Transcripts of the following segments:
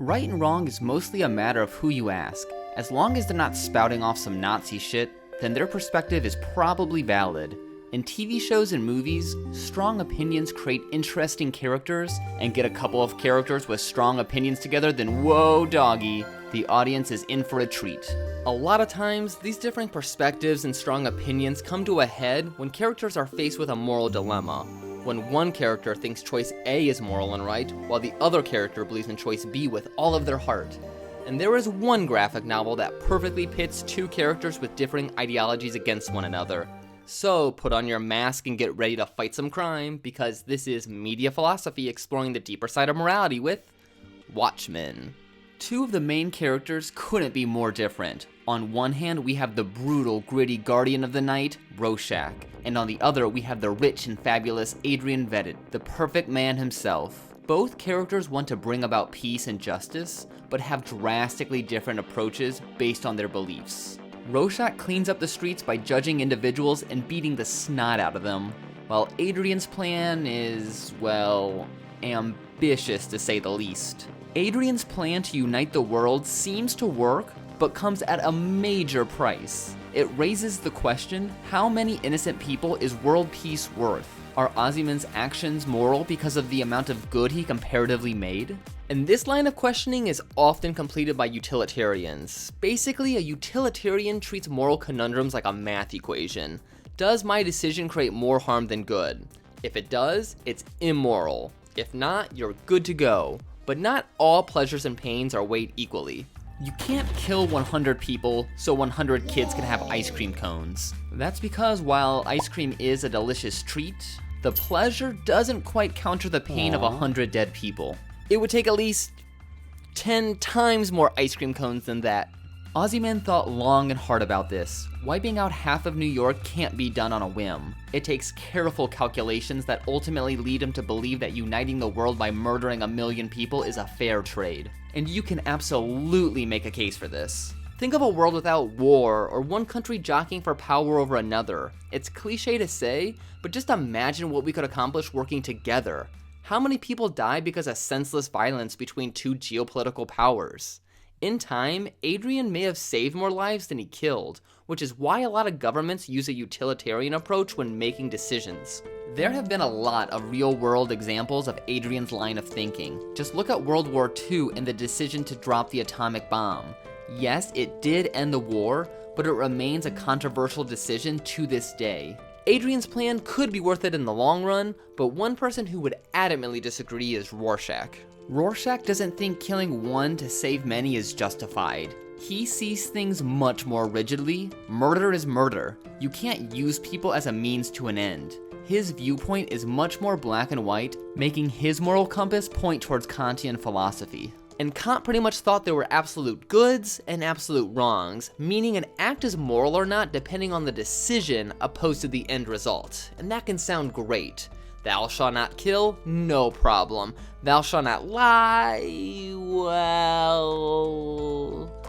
Right and wrong is mostly a matter of who you ask. As long as they're not spouting off some Nazi shit, then their perspective is probably valid. In TV shows and movies, strong opinions create interesting characters, and get a couple of characters with strong opinions together, then whoa doggy, the audience is in for a treat. A lot of times, these differing perspectives and strong opinions come to a head when characters are faced with a moral dilemma. When one character thinks choice A is moral and right, while the other character believes in choice B with all of their heart. And there is one graphic novel that perfectly pits two characters with differing ideologies against one another. So put on your mask and get ready to fight some crime, because this is media philosophy exploring the deeper side of morality with Watchmen. Two of the main characters couldn't be more different. On one hand, we have the brutal, gritty guardian of the night, Rorschach, and on the other, we have the rich and fabulous Adrian, the perfect man himself. Both characters want to bring about peace and justice, but have drastically different approaches based on their beliefs. Rorschach cleans up the streets by judging individuals and beating the snot out of them, while Adrian's plan is, well, ambitious to say the least. Adrian's plan to unite the world seems to work, but comes at a major price. It raises the question, how many innocent people is world peace worth? Are Ozyman's actions moral because of the amount of good he comparatively made? And this line of questioning is often completed by utilitarians. Basically, a utilitarian treats moral conundrums like a math equation. Does my decision create more harm than good? If it does, it's immoral. If not, you're good to go. But not all pleasures and pains are weighed equally. You can't kill 100 people so 100 kids can have ice cream cones. That's because while ice cream is a delicious treat, the pleasure doesn't quite counter the pain of 100 dead people. It would take at least 10 times more ice cream cones than that. Ozyman thought long and hard about this. Wiping out half of New York can't be done on a whim. It takes careful calculations that ultimately lead him to believe that uniting the world by murdering 1 million people is a fair trade. And you can absolutely make a case for this. Think of a world without war, or one country jockeying for power over another. It's cliche to say, but just imagine what we could accomplish working together. How many people die because of senseless violence between two geopolitical powers? In time, Adrian may have saved more lives than he killed, which is why a lot of governments use a utilitarian approach when making decisions. There have been a lot of real-world examples of Adrian's line of thinking. Just look at World War II and the decision to drop the atomic bomb. Yes, it did end the war, but it remains a controversial decision to this day. Adrian's plan could be worth it in the long run, but one person who would adamantly disagree is Rorschach. Rorschach doesn't think killing one to save many is justified. He sees things much more rigidly. Murder is murder. You can't use people as a means to an end. His viewpoint is much more black and white, making his moral compass point towards Kantian philosophy. And Kant pretty much thought there were absolute goods and absolute wrongs, meaning an act is moral or not depending on the decision opposed to the end result. And that can sound great. Thou shalt not kill, no problem. Thou shalt not lie, well...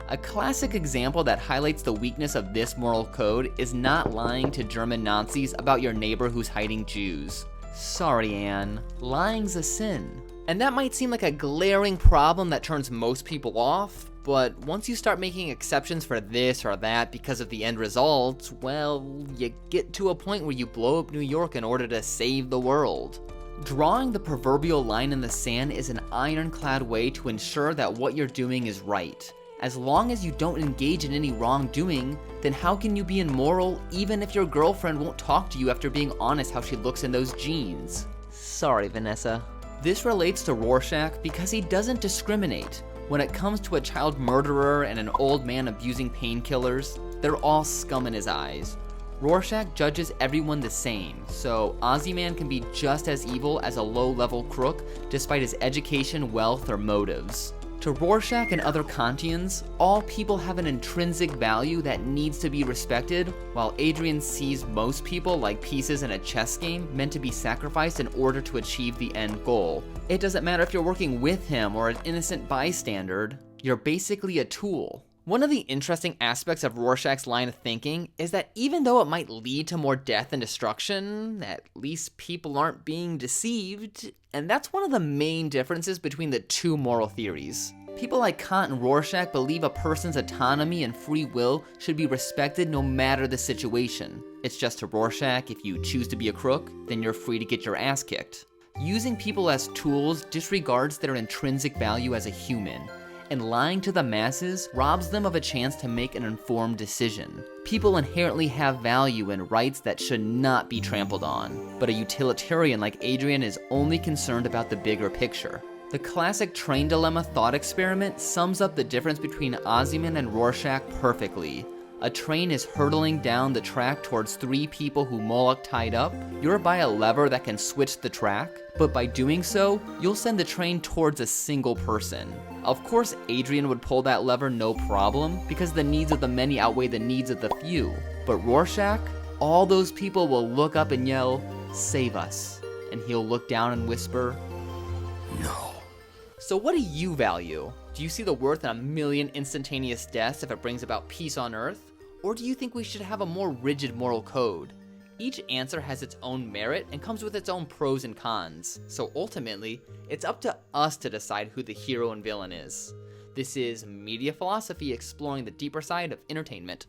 A classic example that highlights the weakness of this moral code is not lying to German Nazis about your neighbor who's hiding Jews. Sorry, Anne, lying's a sin. And that might seem like a glaring problem that turns most people off, but once you start making exceptions for this or that because of the end result, well, you get to a point where you blow up New York in order to save the world. Drawing the proverbial line in the sand is an ironclad way to ensure that what you're doing is right. As long as you don't engage in any wrongdoing, then how can you be immoral even if your girlfriend won't talk to you after being honest how she looks in those jeans? Sorry, Vanessa. This relates to Rorschach because he doesn't discriminate. When it comes to a child murderer and an old man abusing painkillers, they're all scum in his eyes. Rorschach judges everyone the same, so Ozyman can be just as evil as a low-level crook despite his education, wealth, or motives. To Rorschach and other Kantians, all people have an intrinsic value that needs to be respected, while Adrian sees most people like pieces in a chess game meant to be sacrificed in order to achieve the end goal. It doesn't matter if you're working with him or an innocent bystander, you're basically a tool. One of the interesting aspects of Rorschach's line of thinking is that even though it might lead to more death and destruction, at least people aren't being deceived, and that's one of the main differences between the two moral theories. People like Kant and Rorschach believe a person's autonomy and free will should be respected no matter the situation. It's just to Rorschach, if you choose to be a crook, then you're free to get your ass kicked. Using people as tools disregards their intrinsic value as a human, and lying to the masses robs them of a chance to make an informed decision. People inherently have value and rights that should not be trampled on, but a utilitarian like Adrian is only concerned about the bigger picture. The classic train dilemma thought experiment sums up the difference between Ozyman and Rorschach perfectly. A train is hurtling down the track towards 3 people who Moloch tied up. You're by a lever that can switch the track, but by doing so, you'll send the train towards a single person. Of course, Adrian would pull that lever no problem, because the needs of the many outweigh the needs of the few. But Rorschach, all those people will look up and yell, "Save us." And he'll look down and whisper, "No." So what do you value? Do you see the worth in a million instantaneous deaths if it brings about peace on Earth? Or do you think we should have a more rigid moral code? Each answer has its own merit and comes with its own pros and cons. So ultimately, it's up to us to decide who the hero and villain is. This is Media Philosophy, exploring the deeper side of entertainment.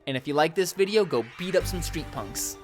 And if you like this video, go beat up some street punks.